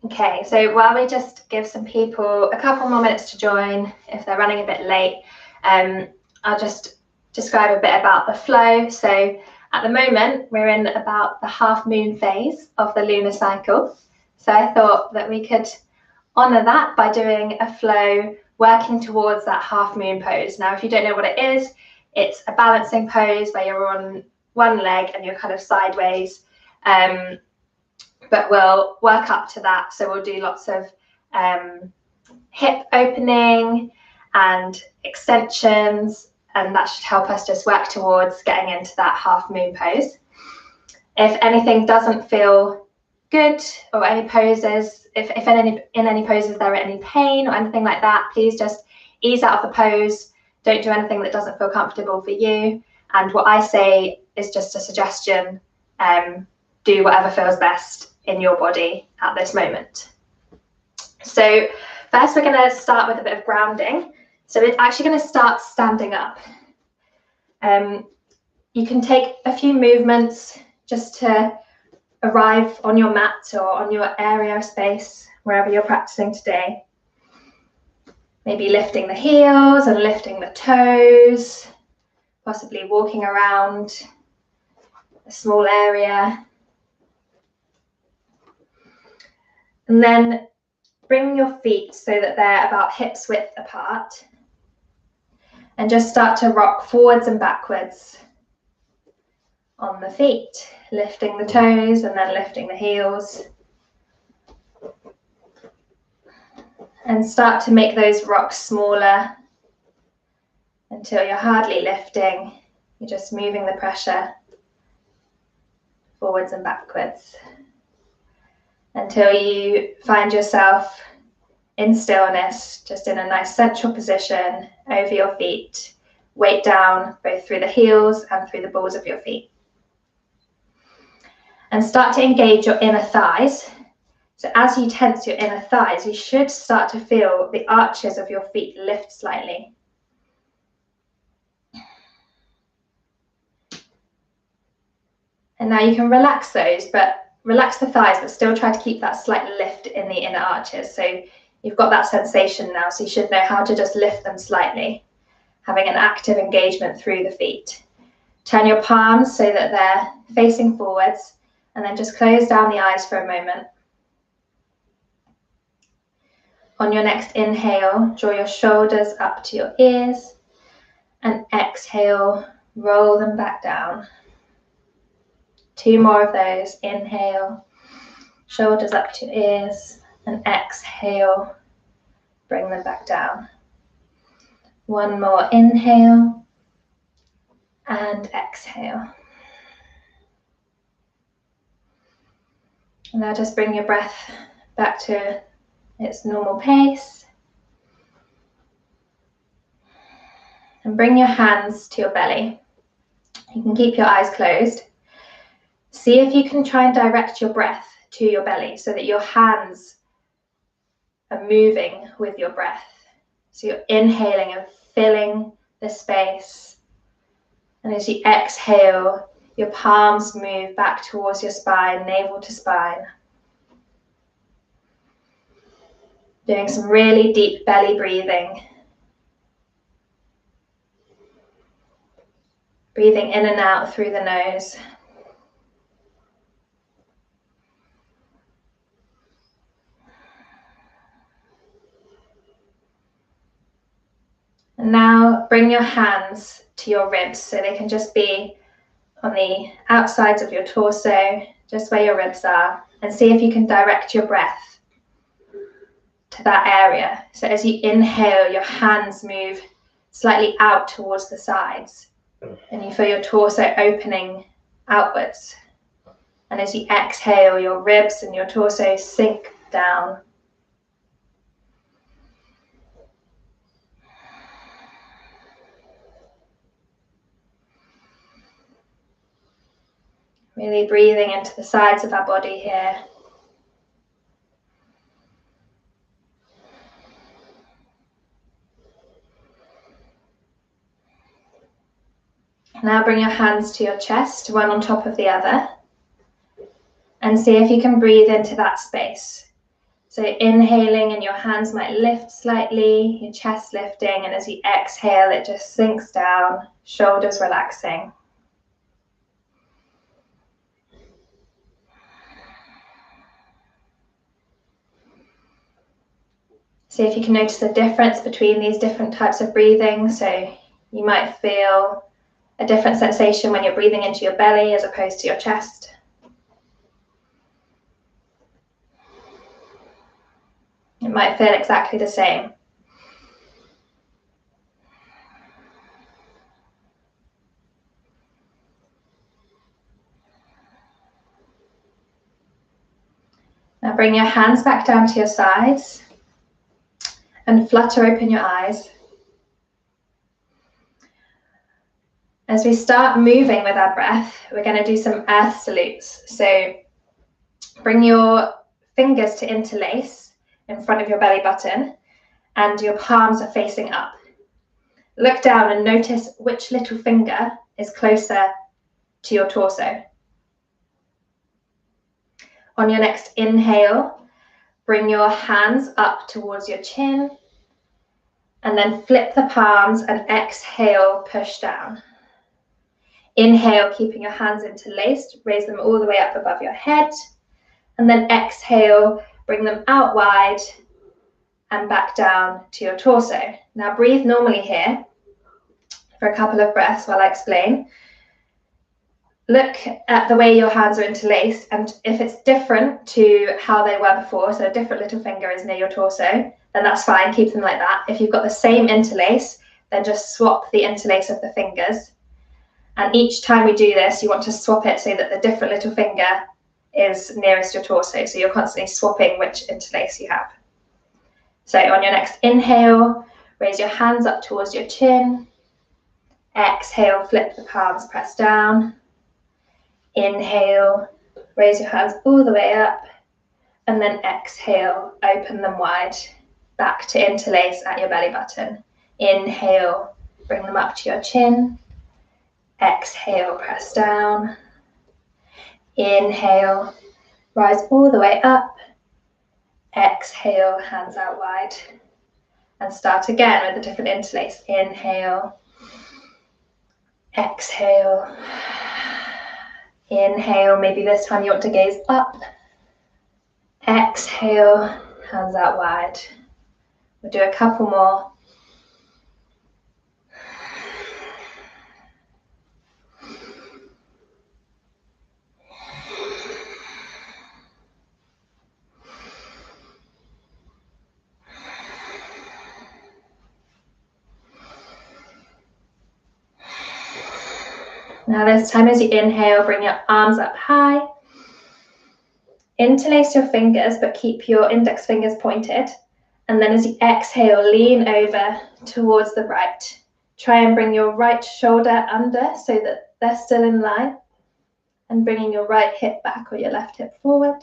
Okay, so while we just give some people a couple more minutes to join, if they're running a bit late, I'll just describe a bit about the flow. So at the moment, we're in about the half moon phase of the lunar cycle. So I thought that we could honor that by doing a flow working towards that half moon pose. Now, if you don't know what it is, it's a balancing pose where you're on one leg and you're kind of sideways. But we'll work up to that. So we'll do lots of hip opening and extensions, and that should help us just work towards getting into that half moon pose. If anything doesn't feel good, or any poses, if in any poses there are any pain or anything like that, please just ease out of the pose. Don't do anything that doesn't feel comfortable for you. And what I say is just a suggestion. Do whatever feels best in your body at this moment. So first we're going to start with a bit of grounding. So we're actually going to start standing up. You can take a few movements just to arrive on your mat or on your area of space, wherever you're practicing today. Maybe lifting the heels and lifting the toes, possibly walking around a small area. And then bring your feet so that they're about hips width apart. And just start to rock forwards and backwards on the feet, lifting the toes and then lifting the heels. And start to make those rocks smaller until you're hardly lifting. You're just moving the pressure forwards and backwards until you find yourself in stillness, just in a nice central position over your feet, weight down both through the heels and through the balls of your feet. And start to engage your inner thighs. So as you tense your inner thighs, you should start to feel the arches of your feet lift slightly. And now you can relax those, but relax the thighs, but still try to keep that slight lift in the inner arches. So you've got that sensation now, so you should know how to just lift them slightly, having an active engagement through the feet. Turn your palms so that they're facing forwards, and then just close down the eyes for a moment. On your next inhale, draw your shoulders up to your ears, and exhale, roll them back down. 2 more of those. Inhale, shoulders up to your ears, and exhale, bring them back down. 1 more inhale and exhale. And now just bring your breath back to its normal pace. And bring your hands to your belly. You can keep your eyes closed. See if you can try and direct your breath to your belly so that your hands are moving with your breath. So you're inhaling and filling the space. And as you exhale, your palms move back towards your spine, navel to spine. Doing some really deep belly breathing. Breathing in and out through the nose. And now bring your hands to your ribs so they can just be on the outsides of your torso, just where your ribs are, and see if you can direct your breath to that area. So as you inhale, your hands move slightly out towards the sides, and you feel your torso opening outwards. And as you exhale, your ribs and your torso sink down. Really breathing into the sides of our body here. Now bring your hands to your chest, one on top of the other, and see if you can breathe into that space. So inhaling and your hands might lift slightly, your chest lifting, and as you exhale, it just sinks down, shoulders relaxing. See if you can notice the difference between these different types of breathing. So you might feel a different sensation when you're breathing into your belly as opposed to your chest. It might feel exactly the same. Now bring your hands back down to your sides and flutter open your eyes. As we start moving with our breath, we're going to do some earth salutes. So bring your fingers to interlace in front of your belly button and your palms are facing up. Look down and notice which little finger is closer to your torso. On your next inhale, bring your hands up towards your chin and then flip the palms and exhale, push down. Inhale, keeping your hands interlaced, raise them all the way up above your head, and then exhale, bring them out wide and back down to your torso. Now breathe normally here for a couple of breaths while I explain. Look at the way your hands are interlaced, and if it's different to how they were before, so a different little finger is near your torso, then that's fine, keep them like that. If you've got the same interlace, then just swap the interlace of the fingers. And each time we do this, you want to swap it so that the different little finger is nearest your torso. So you're constantly swapping which interlace you have. So on your next inhale, raise your hands up towards your chin. Exhale, flip the palms, press down. Inhale, raise your hands all the way up. And then exhale, open them wide, back to interlace at your belly button. Inhale, bring them up to your chin. Exhale, press down. Inhale, rise all the way up. Exhale, hands out wide. And start again with a different interlace. Inhale. Exhale. Inhale, maybe this time you want to gaze up. Exhale, hands out wide. We'll do a couple more. Now this time as you inhale, bring your arms up high. Interlace your fingers, but keep your index fingers pointed. And then as you exhale, lean over towards the right. Try and bring your right shoulder under so that they're still in line. And bringing your right hip back or your left hip forward.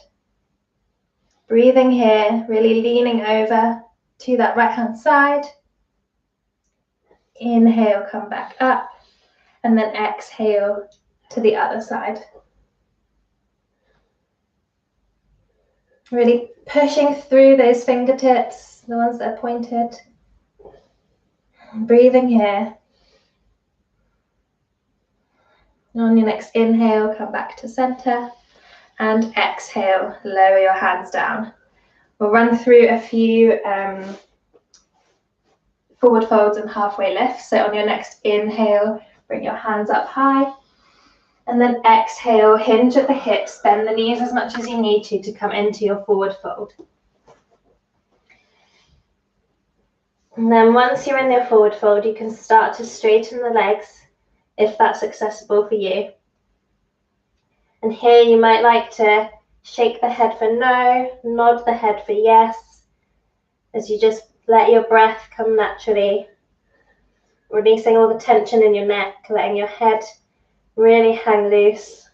Breathing here, really leaning over to that right hand side. Inhale, come back up. And then exhale to the other side. Really pushing through those fingertips, the ones that are pointed. Breathing here. And on your next inhale, come back to center. And exhale, lower your hands down. We'll run through a few forward folds and halfway lifts. So on your next inhale, bring your hands up high. And then exhale, hinge at the hips, bend the knees as much as you need to come into your forward fold. And then once you're in your forward fold, you can start to straighten the legs if that's accessible for you. And here you might like to shake the head for no, nod the head for yes, as you just let your breath come naturally, releasing all the tension in your neck, letting your head really hang loose.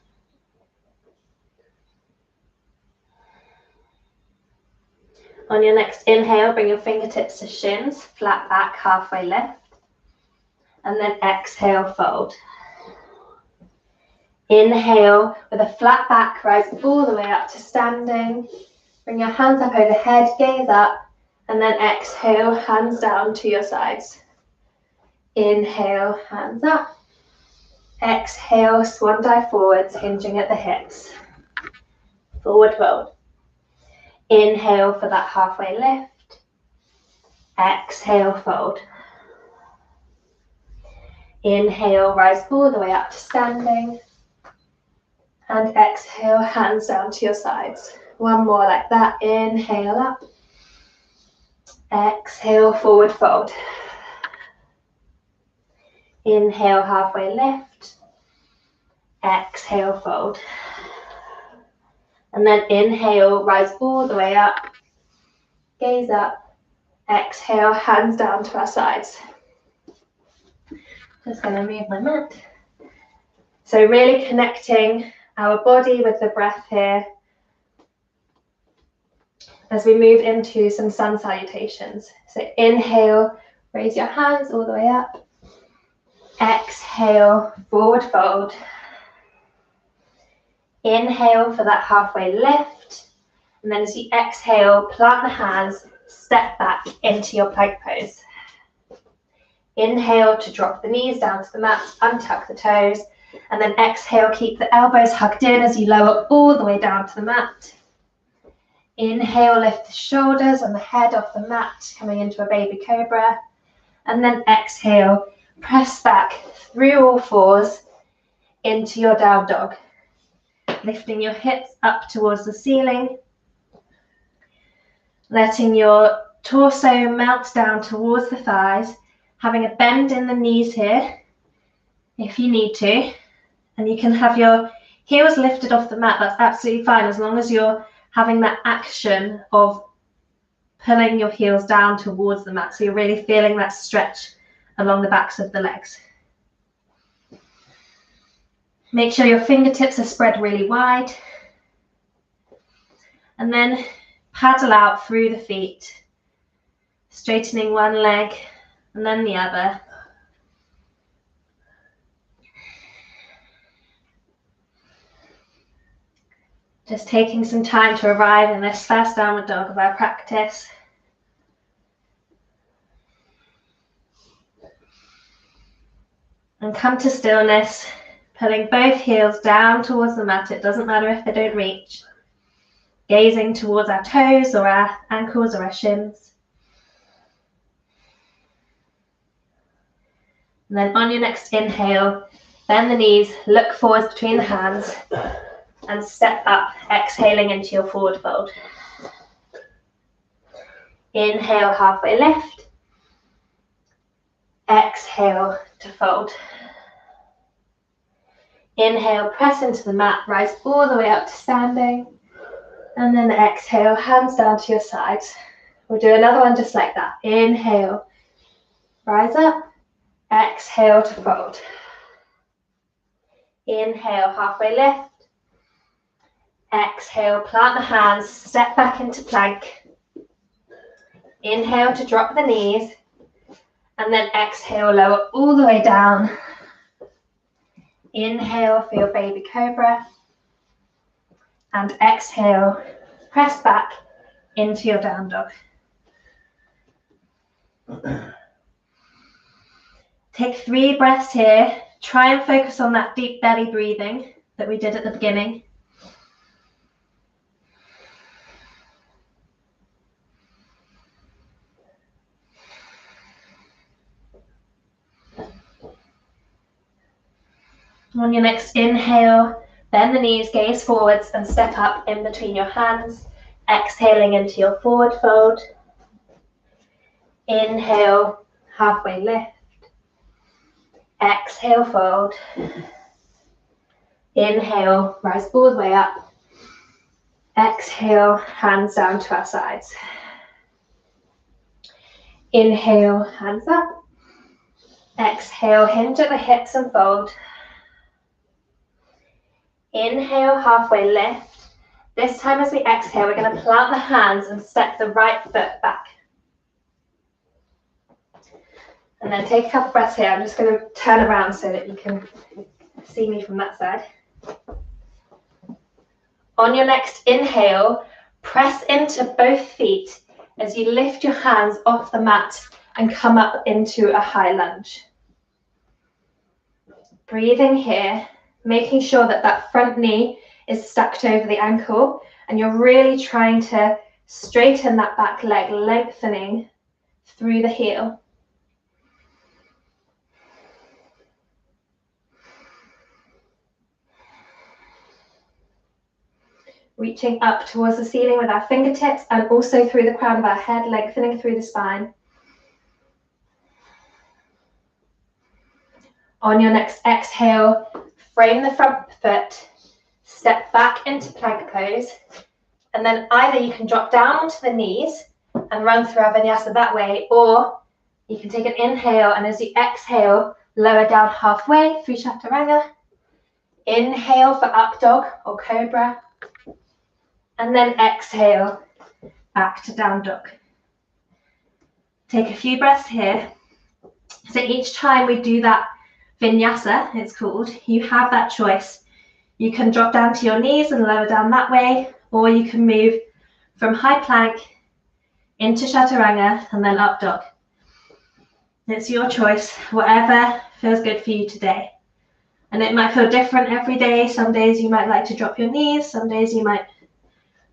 On your next inhale, bring your fingertips to shins, flat back, halfway lift. And then exhale, fold. Inhale with a flat back, rise all the way up to standing. Bring your hands up overhead, gaze up, and then exhale, hands down to your sides. Inhale, hands up. Exhale, swan dive forwards, hinging at the hips. Forward fold. Inhale for that halfway lift. Exhale, fold. Inhale, rise all the way up to standing. And exhale, hands down to your sides. One more like that. Inhale up. Exhale, forward fold. Inhale, halfway lift. Exhale, fold. And then inhale, rise all the way up. Gaze up. Exhale, hands down to our sides. Just going to move my mat. So really connecting our body with the breath here as we move into some sun salutations. So inhale, raise your hands all the way up. Exhale, forward fold. Inhale for that halfway lift. And then as you exhale, plant the hands, step back into your plank pose. Inhale to drop the knees down to the mat, untuck the toes. And then exhale, keep the elbows hugged in as you lower all the way down to the mat. Inhale, lift the shoulders and the head off the mat, coming into a baby cobra. And then exhale, press back through all fours into your down dog. Lifting your hips up towards the ceiling. Letting your torso melt down towards the thighs. Having a bend in the knees here, if you need to. And you can have your heels lifted off the mat, that's absolutely fine, as long as you're having that action of pulling your heels down towards the mat. So you're really feeling that stretch along the backs of the legs. Make sure your fingertips are spread really wide. And then paddle out through the feet, straightening one leg and then the other. Just taking some time to arrive in this first downward dog of our practice. And come to stillness, pulling both heels down towards the mat. It doesn't matter if they don't reach. Gazing towards our toes or our ankles or our shins. And then on your next inhale, bend the knees, look forwards between the hands. And step up, exhaling into your forward fold. Inhale, halfway lift. Exhale to fold. Inhale, press into the mat, rise all the way up to standing. And then exhale, hands down to your sides. We'll do another one just like that. Inhale, rise up. Exhale to fold. Inhale, halfway lift. Exhale, plant the hands, step back into plank. Inhale to drop the knees. And then exhale, lower all the way down. Inhale for your baby cobra. And exhale, press back into your down dog. Take 3 breaths here. Try and focus on that deep belly breathing that we did at the beginning. On your next inhale, bend the knees, gaze forwards and step up in between your hands, exhaling into your forward fold. Inhale, halfway lift. Exhale, fold. Inhale, rise all the way up. Exhale, hands down to our sides. Inhale, hands up. Exhale, hinge at the hips and fold. Inhale, halfway lift. This time as we exhale, we're going to plant the hands and step the right foot back. And then take a couple breaths here. I'm just going to turn around so that you can see me from that side. On your next inhale, Press into both feet as you lift your hands off the mat and come up into a high lunge. Breathing here, making sure that that front knee is stacked over the ankle and you're really trying to straighten that back leg, lengthening through the heel. Reaching up towards the ceiling with our fingertips and also through the crown of our head, lengthening through the spine. On your next exhale, frame the front foot, step back into plank pose, and then either you can drop down onto the knees and run through our vinyasa that way, or you can take an inhale and as you exhale, lower down halfway through chaturanga. Inhale for up dog or cobra, and then exhale back to down dog. Take a few breaths here. So each time we do that vinyasa, it's called, you have that choice. You can drop down to your knees and lower down that way, or you can move from high plank into chaturanga and then up dog. It's your choice, whatever feels good for you today. And it might feel different every day. Some days you might like to drop your knees, some days you might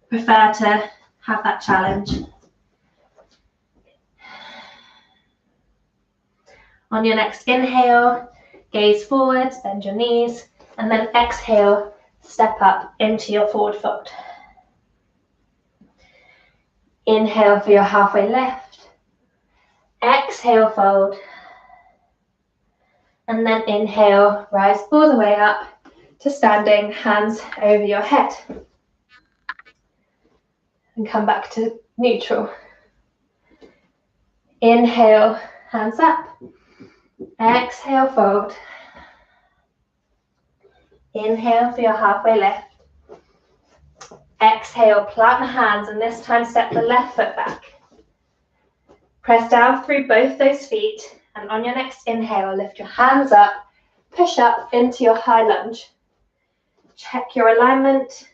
prefer to have that challenge. On your next inhale, gaze forwards, bend your knees, and then exhale, step up into your forward fold. Inhale for your halfway lift. Exhale, fold. And then inhale, rise all the way up to standing, hands over your head. And come back to neutral. Inhale, hands up. Exhale, fold. Inhale for your halfway lift. Exhale, plant the hands, and this time step the left foot back. Press down through both those feet, and on your next inhale, lift your hands up, push up into your high lunge. Check your alignment,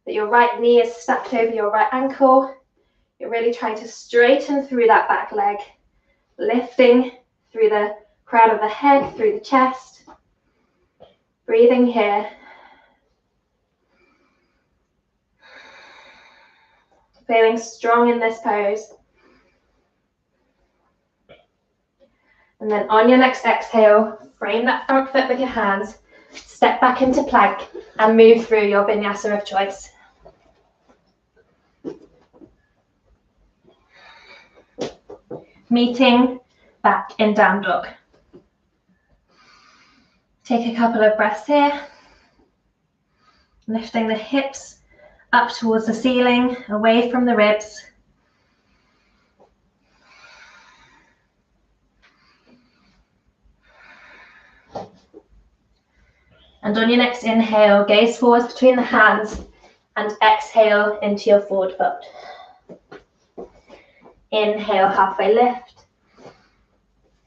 that your right knee is stacked over your right ankle. You're really trying to straighten through that back leg, lifting through the crown of the head, through the chest. Breathing here. Feeling strong in this pose. And then on your next exhale, frame that front foot with your hands, step back into plank and move through your vinyasa of choice. Meeting back in down dog. Take a couple of breaths here, lifting the hips up towards the ceiling, away from the ribs. And on your next inhale, gaze forwards between the hands and exhale into your forward fold. Inhale, halfway lift.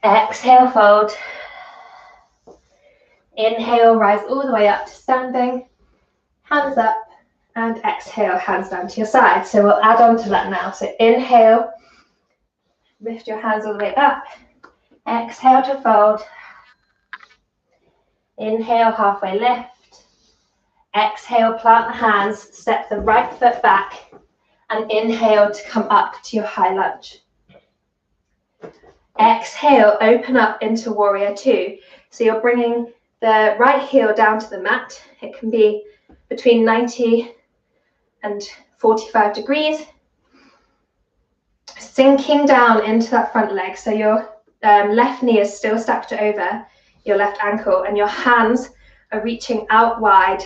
Exhale, fold. Inhale, rise all the way up to standing. Hands up. And exhale, hands down to your side. So we'll add on to that now. So inhale, lift your hands all the way up. Exhale to fold. Inhale, halfway lift. Exhale, plant the hands, step the right foot back, and inhale to come up to your high lunge. Exhale, open up into warrior two. So you're bringing the right heel down to the mat. It can be between 90 and 45 degrees. Sinking down into that front leg. So your left knee is still stacked over your left ankle and your hands are reaching out wide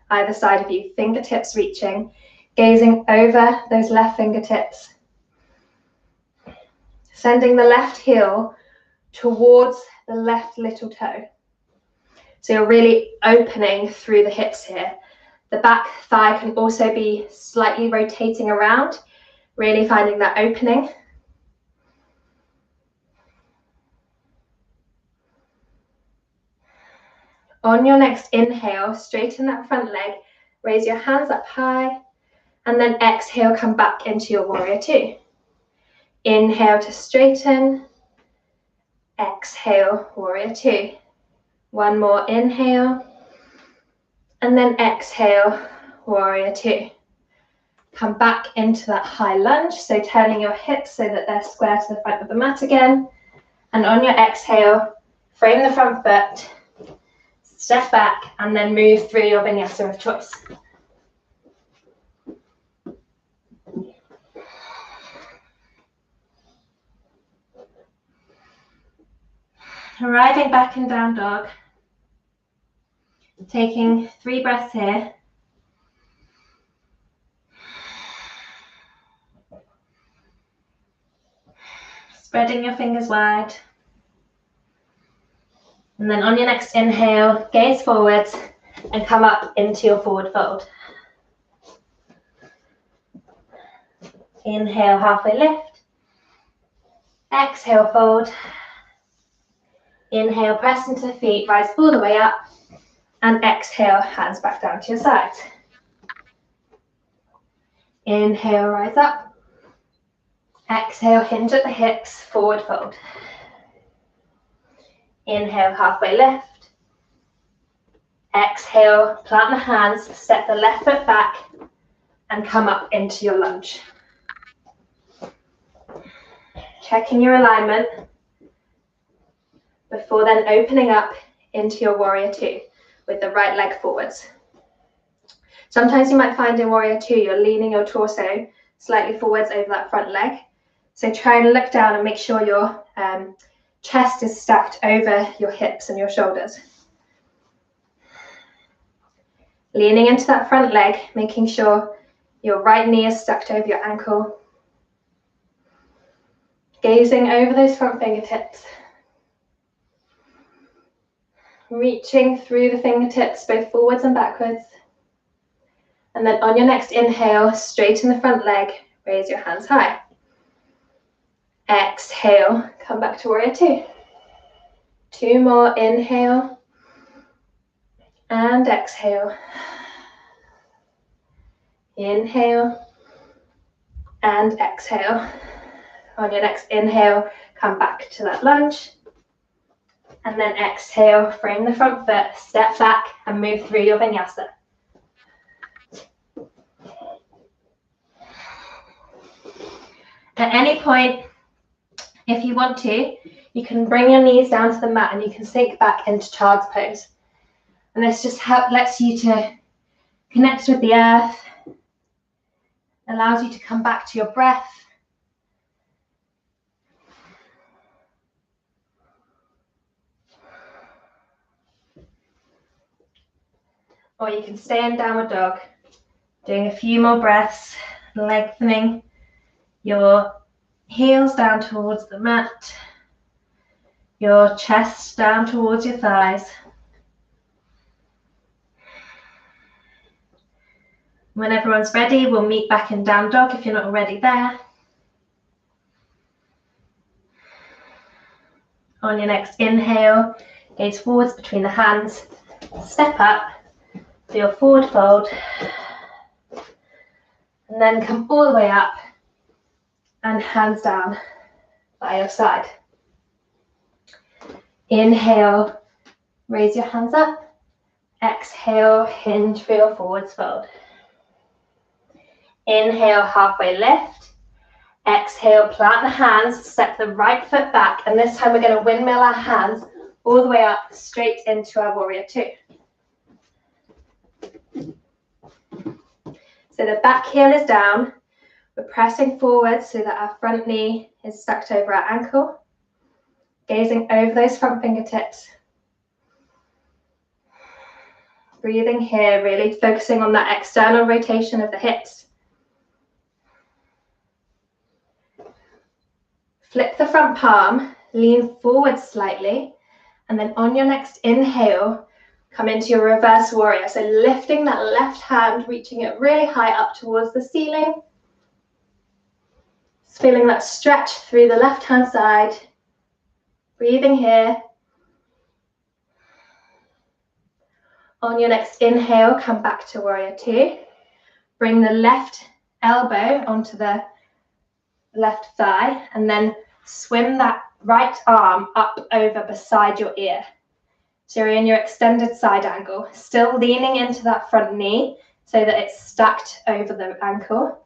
either side of you, fingertips reaching, gazing over those left fingertips. Sending the left heel towards the left little toe. So you're really opening through the hips here. The back thigh can also be slightly rotating around, really finding that opening. On your next inhale, straighten that front leg, raise your hands up high And then exhale, come back into your warrior two. Inhale to straighten. Exhale, warrior two. One more inhale. And then exhale, warrior two. Come back into that high lunge, so turning your hips so that they're square to the front of the mat again. And on your exhale, frame the front foot, step back, and then move through your vinyasa of choice. Arriving back in down dog. Taking 3 breaths here. Spreading your fingers wide. And then on your next inhale, gaze forwards and come up into your forward fold. Inhale, halfway lift. Exhale, fold. Inhale, press into the feet, rise all the way up. And exhale, hands back down to your sides. Inhale, rise up. Exhale, hinge at the hips, forward fold. Inhale, halfway lift. Exhale, plant the hands, step the left foot back, and come up into your lunge. Checking your alignment before then opening up into your warrior two with the right leg forwards. Sometimes you might find in warrior two, you're leaning your torso slightly forwards over that front leg. So try and look down and make sure your chest is stacked over your hips and your shoulders. Leaning into that front leg, making sure your right knee is stacked over your ankle. Gazing over those front fingertips. Reaching through the fingertips both forwards and backwards. And then on your next inhale, straighten the front leg, raise your hands high. Exhale, come back to warrior two. 2 more, inhale and exhale. Inhale and exhale. On your next inhale, come back to that lunge. And then exhale, frame the front foot, step back and move through your vinyasa. At any point, if you want to, you can bring your knees down to the mat and you can sink back into child's pose. And this just lets you to connect with the earth, allows you to come back to your breath. Or you can stay in downward dog, doing a few more breaths, lengthening your heels down towards the mat, your chest down towards your thighs. When everyone's ready, we'll meet back in down dog if you're not already there. On your next inhale, gaze forwards between the hands, step up for your forward fold, and then come all the way up and hands down by your side. Inhale, raise your hands up. Exhale, hinge for your forwards fold. Inhale, halfway lift. Exhale, plant the hands, step the right foot back, and this time we're going to windmill our hands all the way up straight into our warrior two. So the back heel is down. We're pressing forward so that our front knee is stacked over our ankle. Gazing over those front fingertips. Breathing here, really focusing on that external rotation of the hips. Flip the front palm, lean forward slightly, and then on your next inhale, come into your reverse warrior. So lifting that left hand, reaching it really high up towards the ceiling. Just feeling that stretch through the left hand side. Breathing here. On your next inhale, come back to warrior two. Bring the left elbow onto the left thigh, and then swim that right arm up over beside your ear. So you're in your extended side angle, still leaning into that front knee so that it's stacked over the ankle,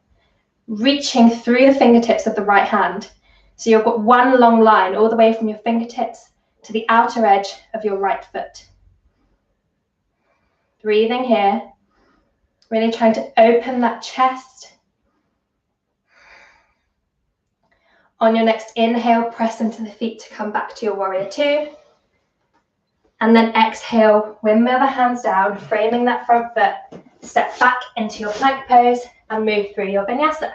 reaching through the fingertips of the right hand. So you've got one long line all the way from your fingertips to the outer edge of your right foot. Breathing here, really trying to open that chest. On your next inhale, press into the feet to come back to your warrior two. And then exhale, windmill the hands down, framing that front foot. Step back into your plank pose and move through your vinyasa.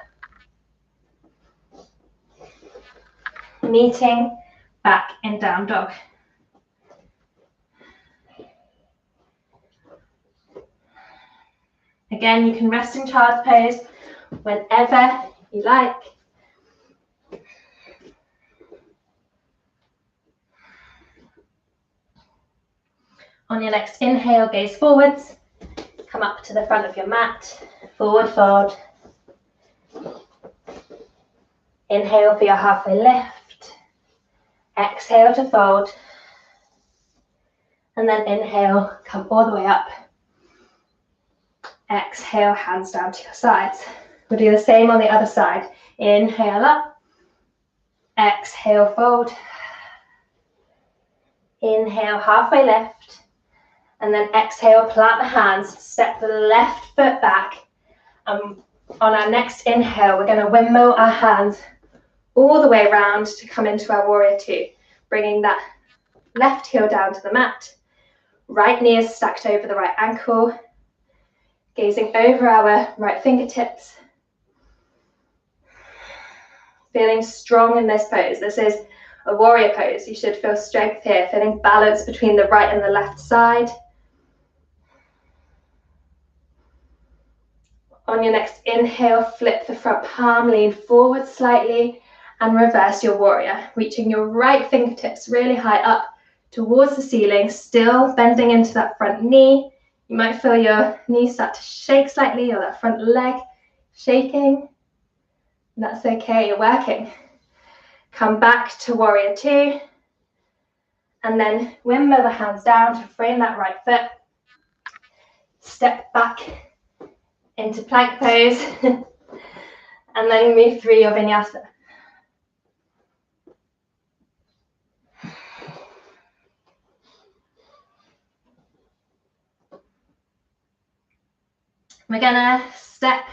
Meeting back in down dog. Again, you can rest in child's pose whenever you like. On your next inhale, gaze forwards. Come up to the front of your mat, forward fold. Inhale for your halfway lift. Exhale to fold. And then inhale, come all the way up. Exhale, hands down to your sides. We'll do the same on the other side. Inhale up. Exhale, fold. Inhale, halfway lift. And then exhale, plant the hands, step the left foot back. On our next inhale, we're going to windmill our hands all the way around to come into our warrior two, bringing that left heel down to the mat. Right knee is stacked over the right ankle, gazing over our right fingertips. Feeling strong in this pose. This is a warrior pose. You should feel strength here, feeling balance between the right and the left side. On your next inhale, flip the front palm, lean forward slightly and reverse your warrior, reaching your right fingertips really high up towards the ceiling, still bending into that front knee. You might feel your knee start to shake slightly or that front leg shaking. That's okay, you're working. Come back to warrior two and then windmill the hands down to frame that right foot. Step back into plank pose and then move through your vinyasa. We're gonna step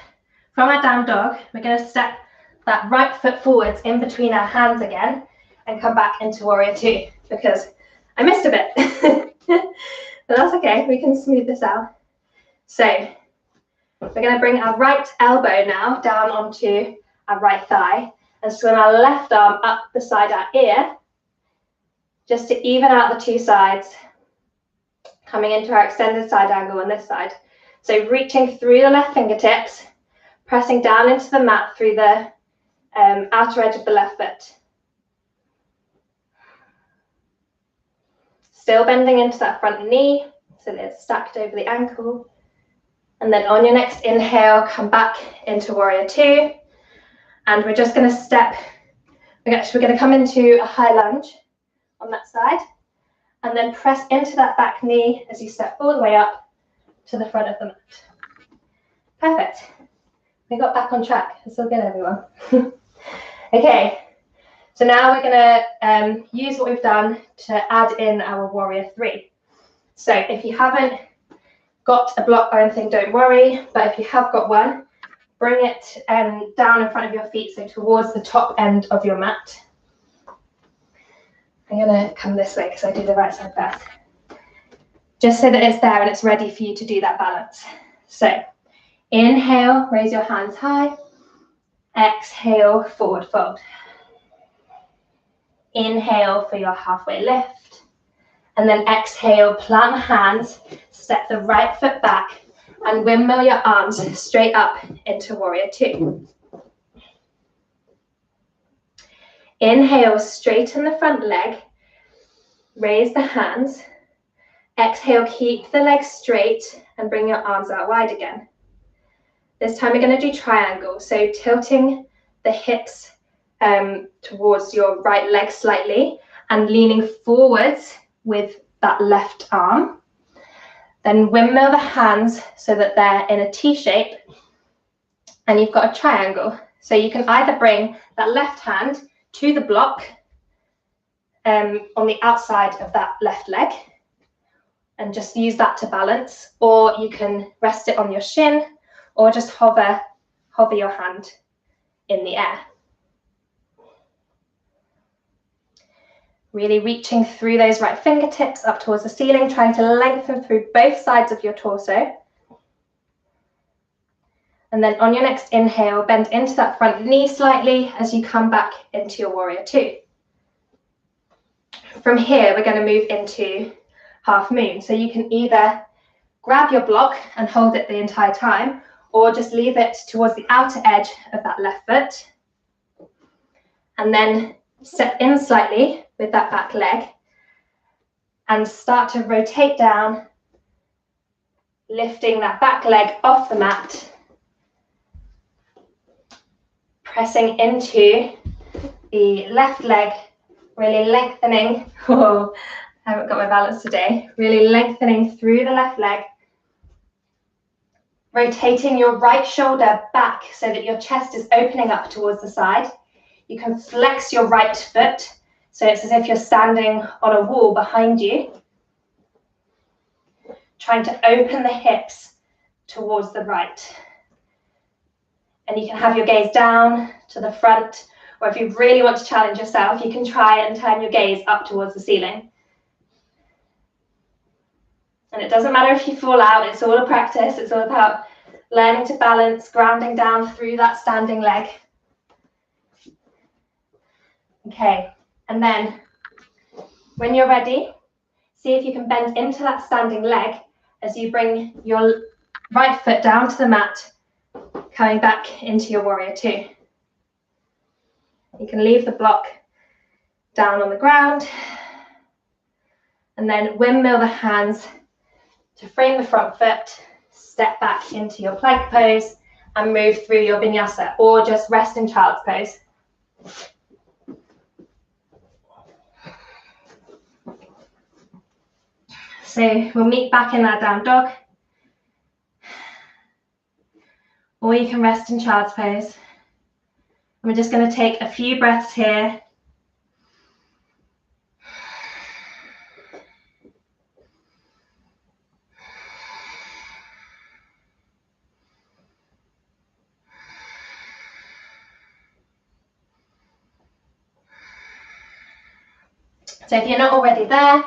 from our down dog, we're gonna step that right foot forwards in between our hands again and come back into warrior two because I missed a bit. But that's okay, we can smooth this out. So we're going to bring our right elbow now down onto our right thigh and swim our left arm up beside our ear just to even out the two sides, coming into our extended side angle on this side. So reaching through the left fingertips, pressing down into the mat through the outer edge of the left foot. Still bending into that front knee so that it's stacked over the ankle. And then on your next inhale, come back into warrior two. And we're just going to step, we're going to come into a high lunge on that side. And then press into that back knee as you step all the way up to the front of the mat. Perfect. We got back on track. It's all good, everyone. Okay. So now we're going to use what we've done to add in our warrior three. So if you haven't got a block or anything, don't worry, but if you have got one, bring it down in front of your feet, so towards the top end of your mat. I'm going to come this way because I do the right side first, just so that it's there and it's ready for you to do that balance. So inhale, raise your hands high. Exhale, forward fold. Inhale for your halfway lift. And then exhale, plant the hands, step the right foot back and windmill your arms straight up into warrior two. Inhale, straighten the front leg, raise the hands. Exhale, keep the legs straight and bring your arms out wide again. This time we're going to do triangle, so tilting the hips towards your right leg slightly and leaning forwards with that left arm. Then windmill the hands so that they're in a T shape and you've got a triangle. So you can either bring that left hand to the block on the outside of that left leg and just use that to balance, or you can rest it on your shin or just hover your hand in the air. Really reaching through those right fingertips up towards the ceiling, trying to lengthen through both sides of your torso. And then on your next inhale, bend into that front knee slightly as you come back into your warrior two. From here, we're going to move into half moon. So you can either grab your block and hold it the entire time, or just leave it towards the outer edge of that left foot. And then step in slightly with that back leg and start to rotate down, lifting that back leg off the mat, pressing into the left leg, really lengthening. Oh, I haven't got my balance today. Really lengthening through the left leg, rotating your right shoulder back so that your chest is opening up towards the side. You can flex your right foot, so it's as if you're standing on a wall behind you, trying to open the hips towards the right. And you can have your gaze down to the front, or if you really want to challenge yourself, you can try and turn your gaze up towards the ceiling. And it doesn't matter if you fall out, it's all a practice. It's all about learning to balance, grounding down through that standing leg. Okay, and then when you're ready, see if you can bend into that standing leg as you bring your right foot down to the mat, coming back into your warrior two. You can leave the block down on the ground and then windmill the hands to frame the front foot, step back into your plank pose and move through your vinyasa, or just rest in child's pose. So we'll meet back in our down dog, or you can rest in child's pose. And we're just going to take a few breaths here. So if you're not already there,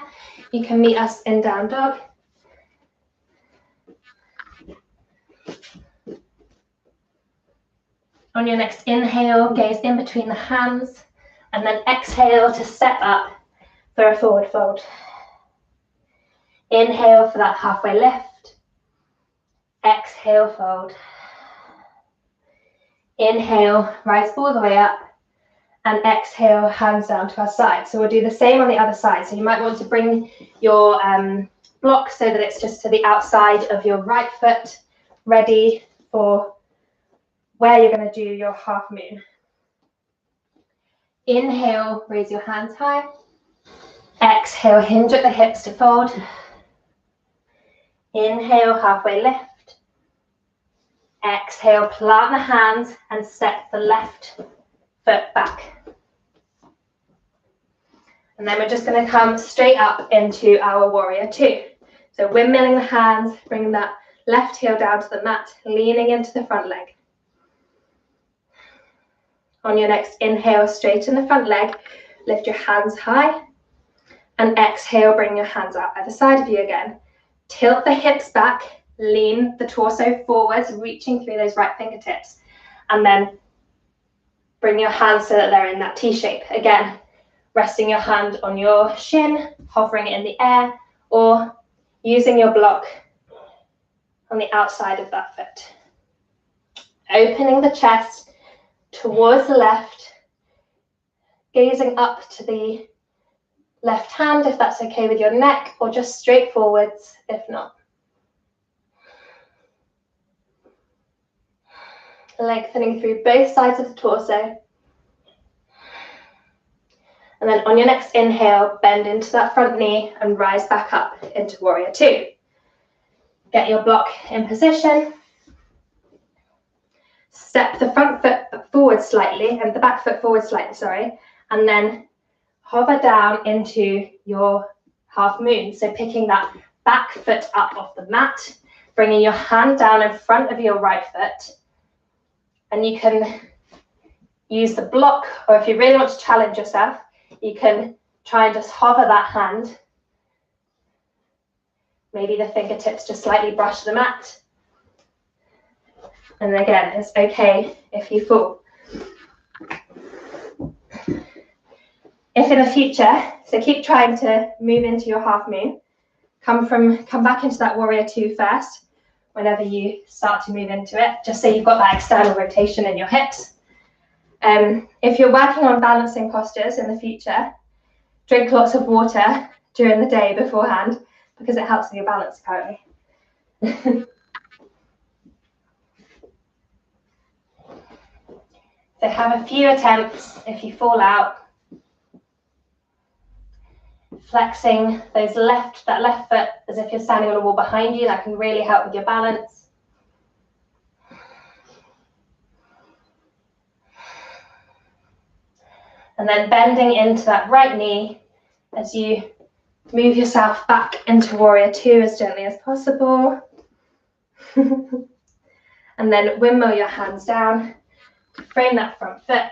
you can meet us in down dog. On your next inhale, gaze in between the hands, and then exhale to step up for a forward fold. Inhale for that halfway lift. Exhale, fold. Inhale, rise all the way up. And exhale, hands down to our side. So we'll do the same on the other side. So you might want to bring your block so that it's just to the outside of your right foot, ready for where you're going to do your half moon. Inhale, raise your hands high. Exhale, hinge at the hips to fold. Inhale, halfway lift. Exhale, plant the hands and step the left foot back. And then we're just going to come straight up into our warrior two. So windmilling the hands, bring that left heel down to the mat, leaning into the front leg. On your next inhale, straighten the front leg, lift your hands high, and exhale, bring your hands out either side of you again. Tilt the hips back, lean the torso forwards, reaching through those right fingertips, and then bring your hands so that they're in that T shape. Again, resting your hand on your shin, hovering it in the air, or using your block on the outside of that foot. Opening the chest towards the left, gazing up to the left hand if that's okay with your neck, or just straight forwards if not. lengthening through both sides of the torso. And then on your next inhale, bend into that front knee and rise back up into warrior two. Get your block in position. Step the front foot forward slightly, and the back foot forward slightly, sorry, and then hover down into your half moon. So picking that back foot up off the mat, bringing your hand down in front of your right foot, and you can use the block, or if you really want to challenge yourself, you can try and just hover that hand. Maybe the fingertips just slightly brush the mat. And again, it's okay if you fall. If in the future, so keep trying to move into your half moon, come back into that warrior two first, whenever you start to move into it, just so you've got that external rotation in your hips. If you're working on balancing postures in the future, drink lots of water during the day beforehand, because it helps with your balance apparently. So have a few attempts. If you fall out, flexing that left foot as if you're standing on a wall behind you, that can really help with your balance. And then bending into that right knee as you move yourself back into warrior two as gently as possible. And then windmill your hands down to frame that front foot.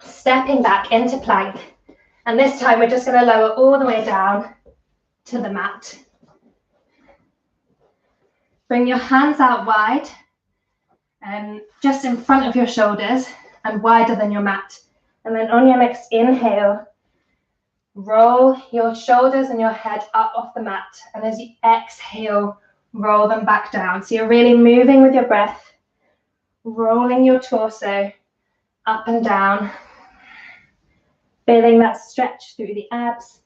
Stepping back into plank. And this time we're just going to lower all the way down to the mat. Bring your hands out wide, just in front of your shoulders and wider than your mat. And then on your next inhale, roll your shoulders and your head up off the mat. And as you exhale, roll them back down. So you're really moving with your breath, rolling your torso up and down, feeling that stretch through the abs.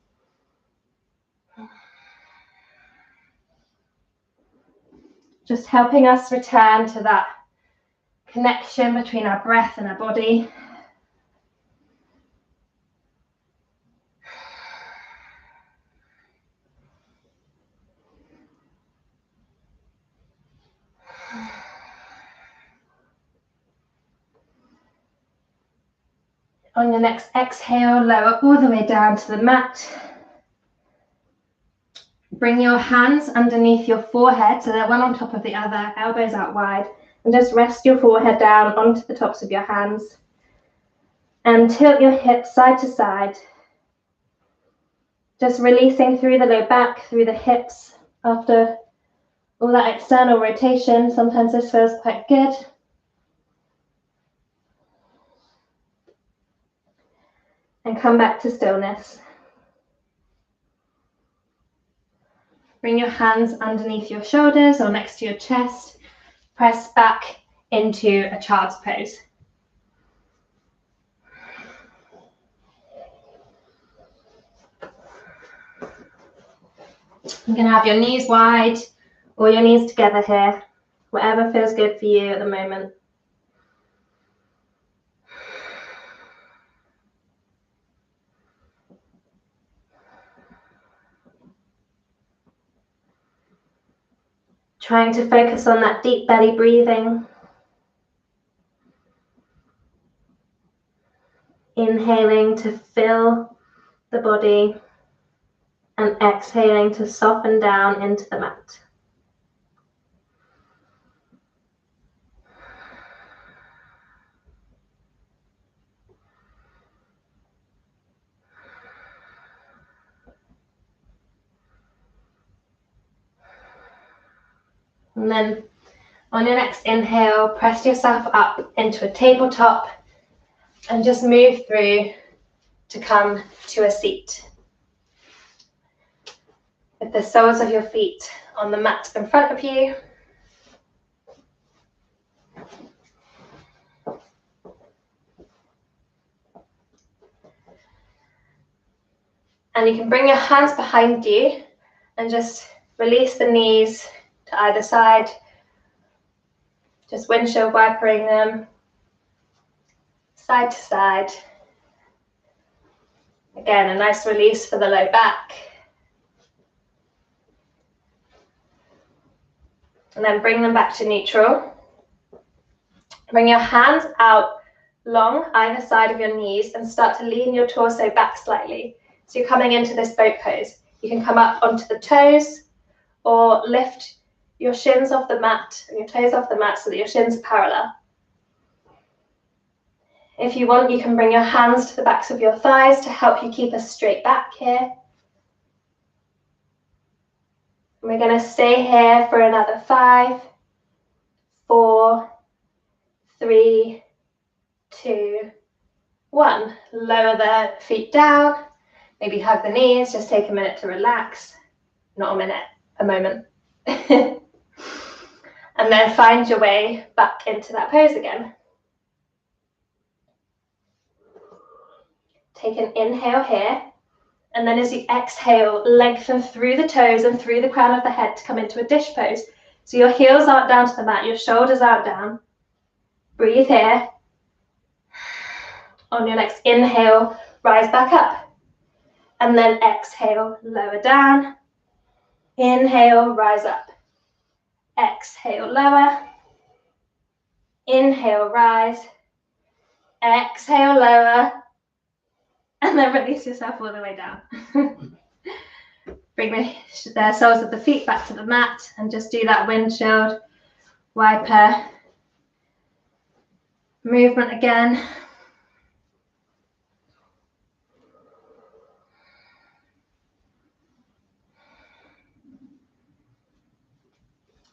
Just helping us return to that connection between our breath and our body. On your next exhale, lower all the way down to the mat. Bring your hands underneath your forehead, so they're one on top of the other, elbows out wide, and just rest your forehead down onto the tops of your hands. And tilt your hips side to side. Just releasing through the low back, through the hips. After all that external rotation, sometimes this feels quite good. And come back to stillness. Bring your hands underneath your shoulders or next to your chest. Press back into a child's pose. You can have your knees wide or your knees together here, whatever feels good for you at the moment. Trying to focus on that deep belly breathing. Inhaling to fill the body and exhaling to soften down into the mat. And then on your next inhale, press yourself up into a tabletop and just move through to come to a seat. With the soles of your feet on the mat in front of you. And you can bring your hands behind you and just release the knees to either side. Just windshield wipering them side to side. Again, a nice release for the low back. And then bring them back to neutral. Bring your hands out long either side of your knees and start to lean your torso back slightly. So you're coming into this boat pose. You can come up onto the toes or lift your shins off the mat and your toes off the mat so that your shins are parallel. If you want, you can bring your hands to the backs of your thighs to help you keep a straight back here. And we're going to stay here for another 5, 4, 3, 2, 1. Lower the feet down. Maybe hug the knees. Just take a minute to relax. Not a minute, a moment. And then find your way back into that pose again. Take an inhale here, and then as you exhale, lengthen through the toes and through the crown of the head to come into a dish pose. So your heels aren't down to the mat, your shoulders aren't down. Breathe here. On your next inhale, rise back up. And then exhale, lower down. Inhale, rise up. Exhale, lower. Inhale, rise. Exhale, lower. And then release yourself all the way down. Bring the soles of the feet back to the mat and just do that windshield wiper movement again.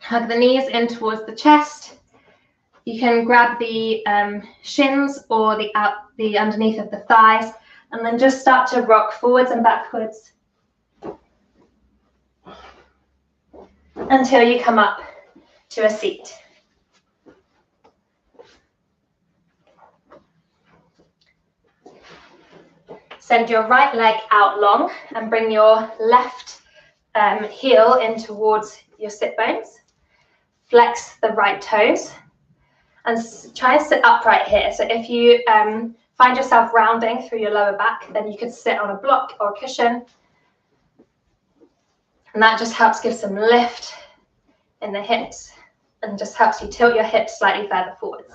Hug the knees in towards the chest. You can grab the shins or the underneath of the thighs, and then just start to rock forwards and backwards until you come up to a seat. Send your right leg out long and bring your left heel in towards your sit bones. Flex the right toes and try and sit upright here. So if you find yourself rounding through your lower back, then you could sit on a block or a cushion. And that just helps give some lift in the hips and just helps you tilt your hips slightly further forwards.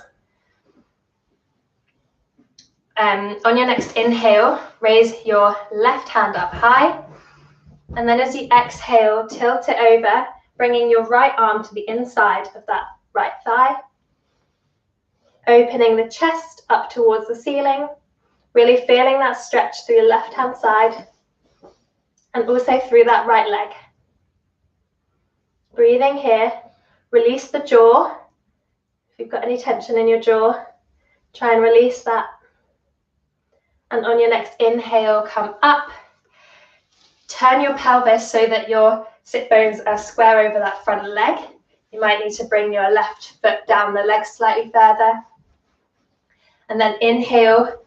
On your next inhale, raise your left hand up high. And then as you exhale, tilt it over, bringing your right arm to the inside of that right thigh. Opening the chest up towards the ceiling, really feeling that stretch through your left-hand side and also through that right leg. Breathing here, release the jaw. If you've got any tension in your jaw, try and release that. And on your next inhale, come up. Turn your pelvis so that your sit bones are square over that front leg. You might need to bring your left foot down the leg slightly further. And then inhale,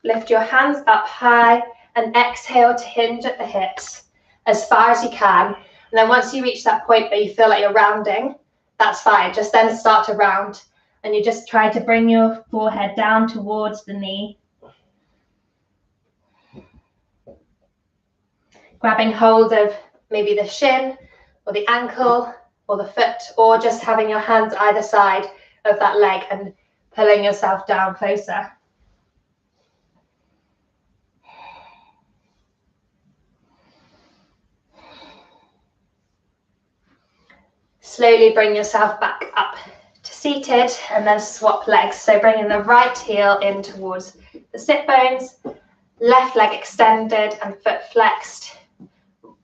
lift your hands up high and exhale to hinge at the hips as far as you can. And then once you reach that point where you feel like you're rounding, that's fine. Just then start to round and you just try to bring your forehead down towards the knee. Grabbing hold of maybe the shin or the ankle or the foot, or just having your hands either side of that leg and pulling yourself down closer. Slowly bring yourself back up to seated and then swap legs. So bringing the right heel in towards the sit bones, left leg extended and foot flexed.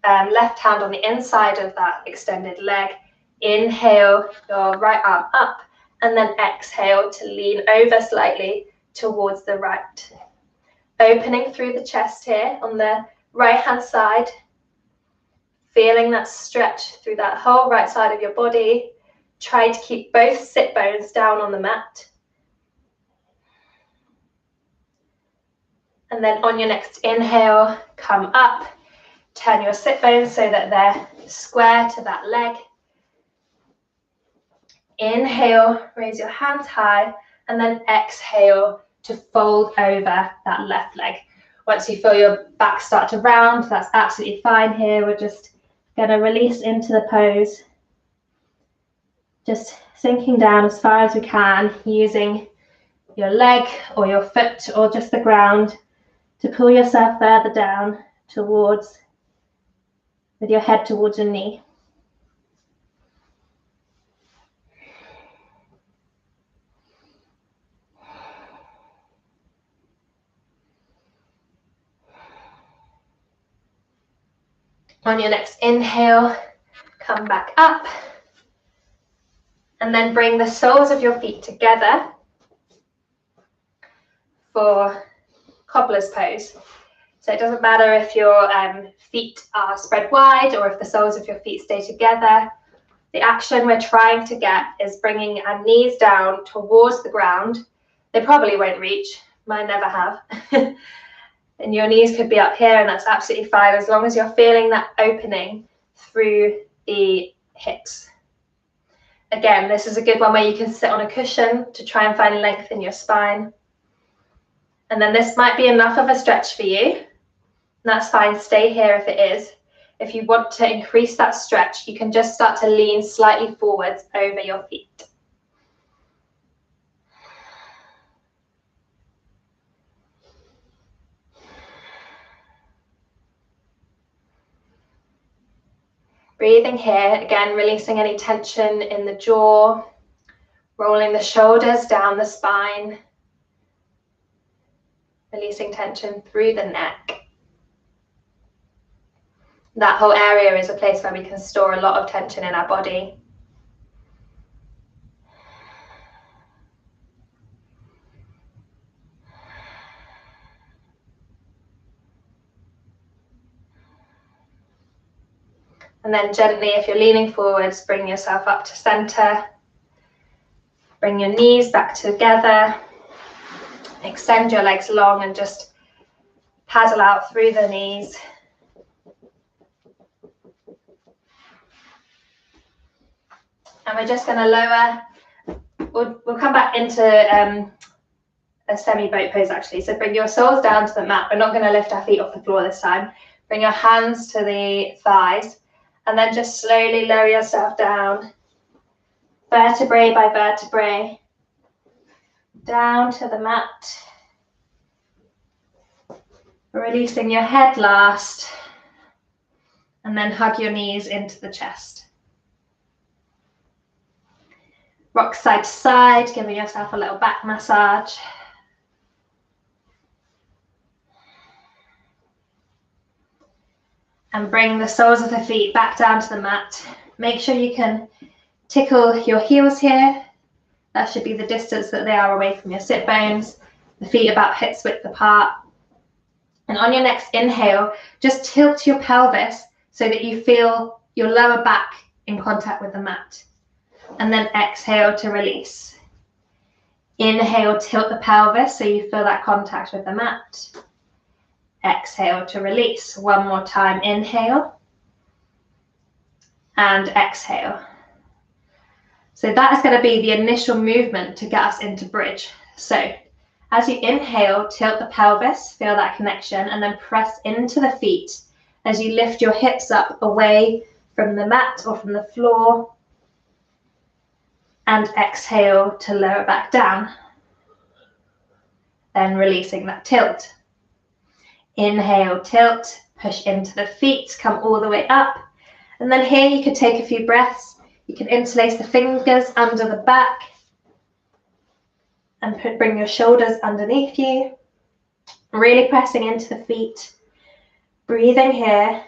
Left hand on the inside of that extended leg. Inhale your right arm up and then exhale to lean over slightly towards the right. Opening through the chest here on the right hand side. Feeling that stretch through that whole right side of your body. Try to keep both sit bones down on the mat. And then on your next inhale, come up. Turn your sit bones so that they're square to that leg. Inhale, raise your hands high, and then exhale to fold over that left leg. Once you feel your back start to round, that's absolutely fine here. We're just going to release into the pose. Just sinking down as far as we can, using your leg or your foot or just the ground to pull yourself further down towards, with your head towards your knee. On your next inhale, come back up, and then bring the soles of your feet together for cobbler's pose. So it doesn't matter if your feet are spread wide or if the soles of your feet stay together. The action we're trying to get is bringing our knees down towards the ground. They probably won't reach, mine never have. And your knees could be up here, and that's absolutely fine as long as you're feeling that opening through the hips. Again, this is a good one where you can sit on a cushion to try and find length in your spine. And then this might be enough of a stretch for you. That's fine, stay here if it is. If you want to increase that stretch, you can just start to lean slightly forwards over your feet. Breathing here, again, releasing any tension in the jaw, rolling the shoulders down the spine, releasing tension through the neck. That whole area is a place where we can store a lot of tension in our body. And then gently, if you're leaning forwards, bring yourself up to center. Bring your knees back together. Extend your legs long and just paddle out through the knees. And we're just going to lower, we'll come back into a semi-boat pose actually. So bring your soles down to the mat. We're not going to lift our feet off the floor this time. Bring your hands to the thighs and then just slowly lower yourself down, vertebrae by vertebrae, down to the mat. Releasing your head last, and then hug your knees into the chest. Rock side to side, giving yourself a little back massage. And bring the soles of the feet back down to the mat. Make sure you can tickle your heels here. That should be the distance that they are away from your sit bones. The feet about hips width apart. And on your next inhale, just tilt your pelvis so that you feel your lower back in contact with the mat. And then exhale to release. Inhale, tilt the pelvis so you feel that contact with the mat. Exhale to release. One more time, inhale. And exhale. So that is going to be the initial movement to get us into bridge. So as you inhale, tilt the pelvis, feel that connection, and then press into the feet as you lift your hips up away from the mat or from the floor. And exhale to lower back down. Then releasing that tilt. Inhale, tilt, push into the feet, come all the way up. And then here you could take a few breaths. You can interlace the fingers under the back and bring your shoulders underneath you. Really pressing into the feet. Breathing here.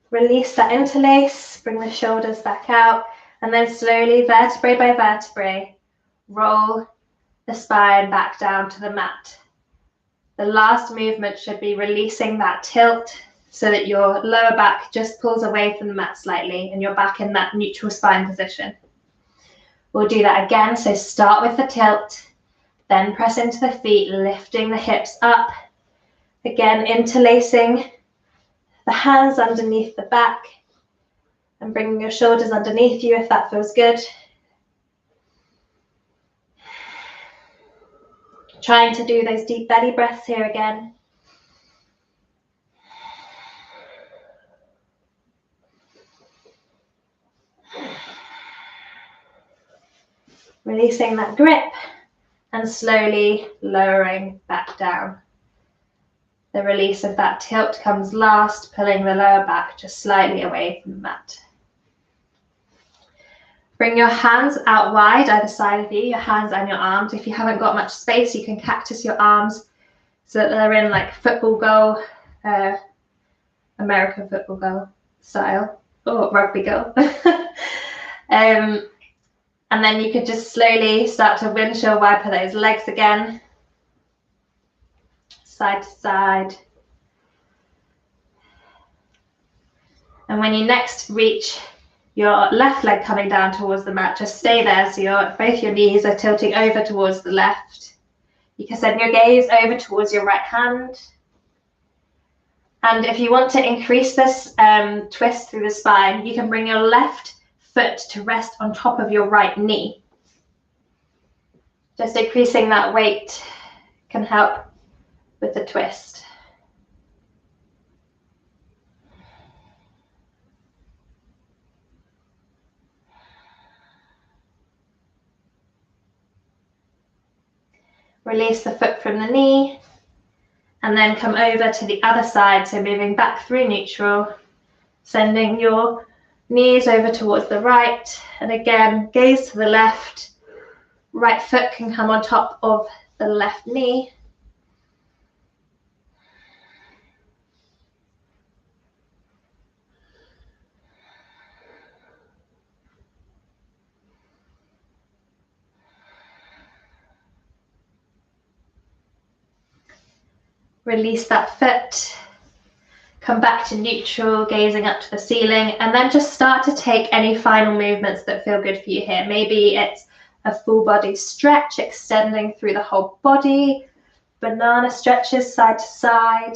Release that interlace, bring the shoulders back out, and then slowly, vertebrae by vertebrae, roll the spine back down to the mat. The last movement should be releasing that tilt so that your lower back just pulls away from the mat slightly and you're back in that neutral spine position. We'll do that again. So start with the tilt, then press into the feet, lifting the hips up. Again, interlacing the hands underneath the back and bringing your shoulders underneath you if that feels good. Trying to do those deep belly breaths here again. Releasing that grip and slowly lowering back down. The release of that tilt comes last, pulling the lower back just slightly away from the mat. Bring your hands out wide either side of you, your hands and your arms. If you haven't got much space, you can cactus your arms so that they're in like football goal, American football goal style, or rugby goal. And then you could just slowly start to windshield wiper those legs again, side to side. And when you next reach your left leg coming down towards the mat, just stay there so both your knees are tilting over towards the left. You can send your gaze over towards your right hand. And if you want to increase this twist through the spine, you can bring your left foot to rest on top of your right knee. Just increasing that weight can help with the twist. Release the foot from the knee and then come over to the other side. So moving back through neutral, sending your knees over towards the right. And again, gaze to the left. Right foot can come on top of the left knee. Release that foot, come back to neutral, gazing up to the ceiling, and then just start to take any final movements that feel good for you here. Maybe it's a full body stretch, extending through the whole body, banana stretches side to side,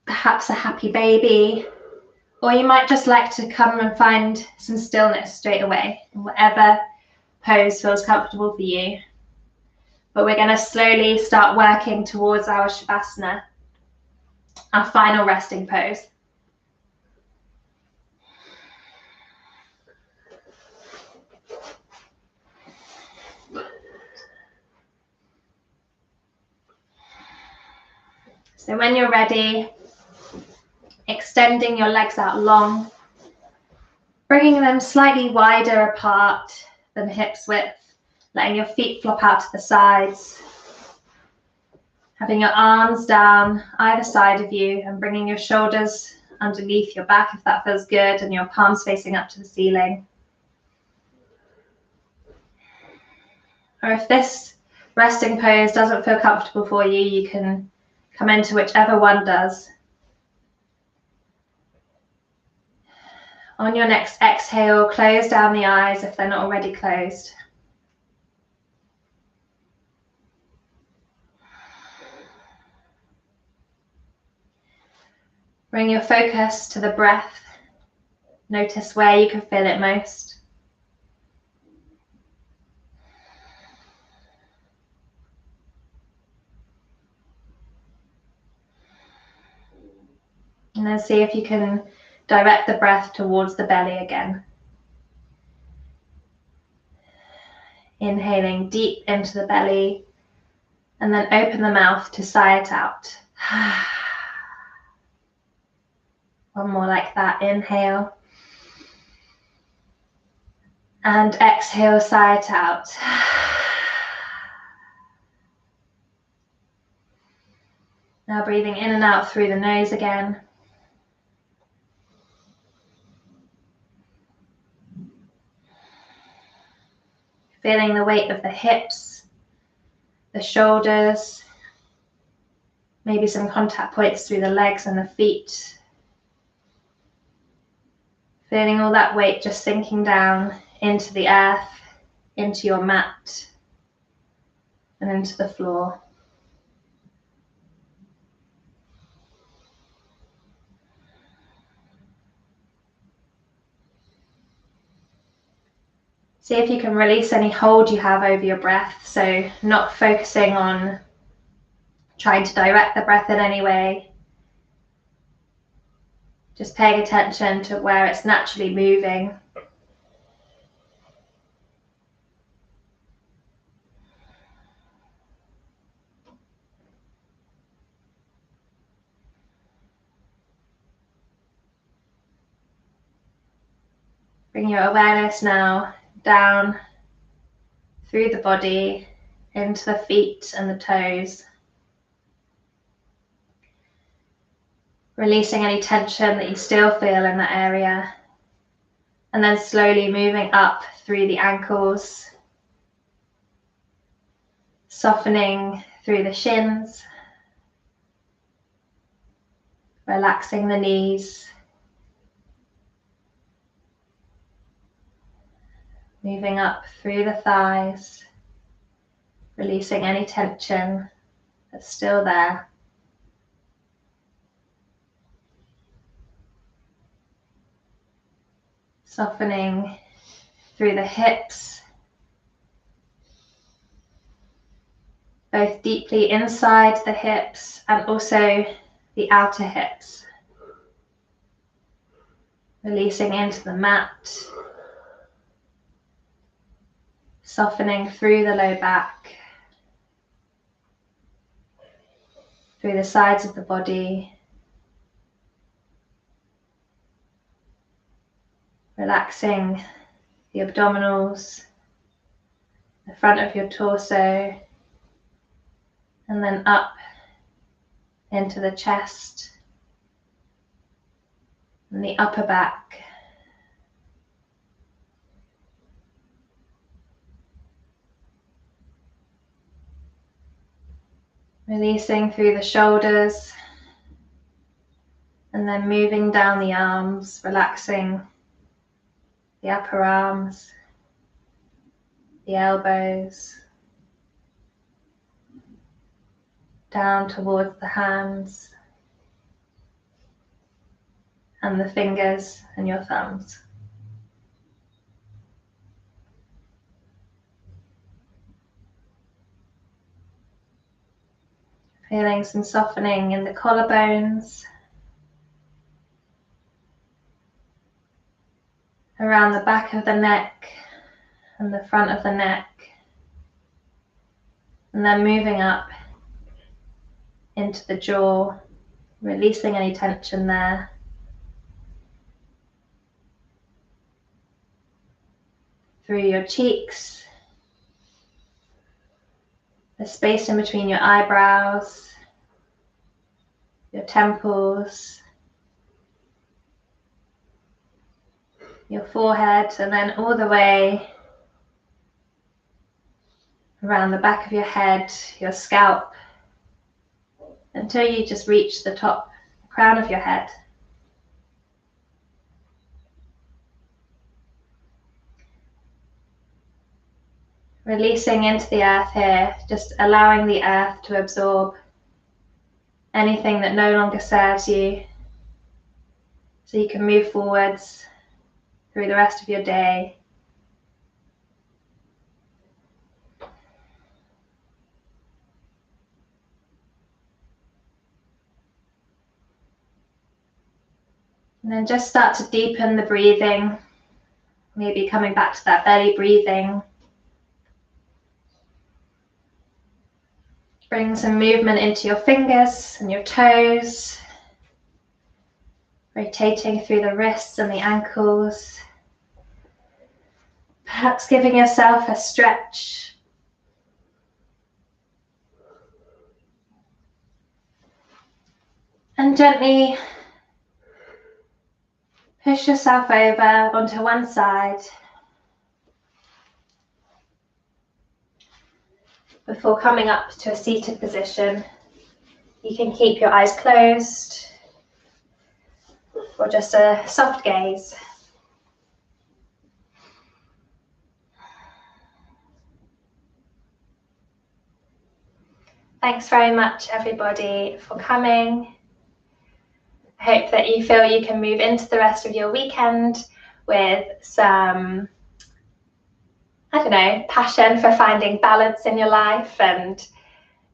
perhaps a happy baby, or you might just like to come and find some stillness straight away in whatever pose feels comfortable for you. But we're going to slowly start working towards our Shavasana, our final resting pose. So when you're ready, extending your legs out long, bringing them slightly wider apart than hips width, letting your feet flop out to the sides, having your arms down either side of you and bringing your shoulders underneath your back if that feels good, and your palms facing up to the ceiling. Or if this resting pose doesn't feel comfortable for you, you can come into whichever one does. On your next exhale, close down the eyes if they're not already closed. Bring your focus to the breath. Notice where you can feel it most. And then see if you can direct the breath towards the belly again. Inhaling deep into the belly and then open the mouth to sigh it out. One more like that. Inhale. And exhale, sigh it out. Now breathing in and out through the nose again. Feeling the weight of the hips, the shoulders, maybe some contact points through the legs and the feet. Feeling all that weight just sinking down into the earth, into your mat, and into the floor. See if you can release any hold you have over your breath, so not focusing on trying to direct the breath in any way, just paying attention to where it's naturally moving. Bring your awareness now down through the body, into the feet and the toes. Releasing any tension that you still feel in that area. And then slowly moving up through the ankles. Softening through the shins. Relaxing the knees. Moving up through the thighs, releasing any tension that's still there. Softening through the hips, both deeply inside the hips and also the outer hips. Releasing into the mat. Softening through the low back, through the sides of the body. Relaxing the abdominals, the front of your torso, and then up into the chest and the upper back. Releasing through the shoulders and then moving down the arms, relaxing the upper arms, the elbows, down towards the hands and the fingers and your thumbs. Feeling some softening in the collarbones, around the back of the neck and the front of the neck, and then moving up into the jaw, releasing any tension there. Through your cheeks, the space in between your eyebrows, your temples, your forehead, and then all the way around the back of your head, your scalp, until you just reach the top crown of your head. Releasing into the earth here, just allowing the earth to absorb anything that no longer serves you, so you can move forwards through the rest of your day. And then just start to deepen the breathing, maybe coming back to that belly breathing. Bring some movement into your fingers and your toes, rotating through the wrists and the ankles. Perhaps giving yourself a stretch. And gently push yourself over onto one side before coming up to a seated position. You can keep your eyes closed or just a soft gaze. Thanks very much, everybody, for coming. I hope that you feel you can move into the rest of your weekend with some I don't know, passion for finding balance in your life and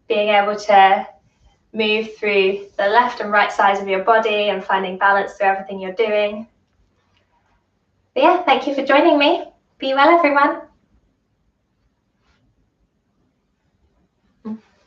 being able to move through the left and right sides of your body and finding balance through everything you're doing. But yeah, thank you for joining me. Be well, everyone.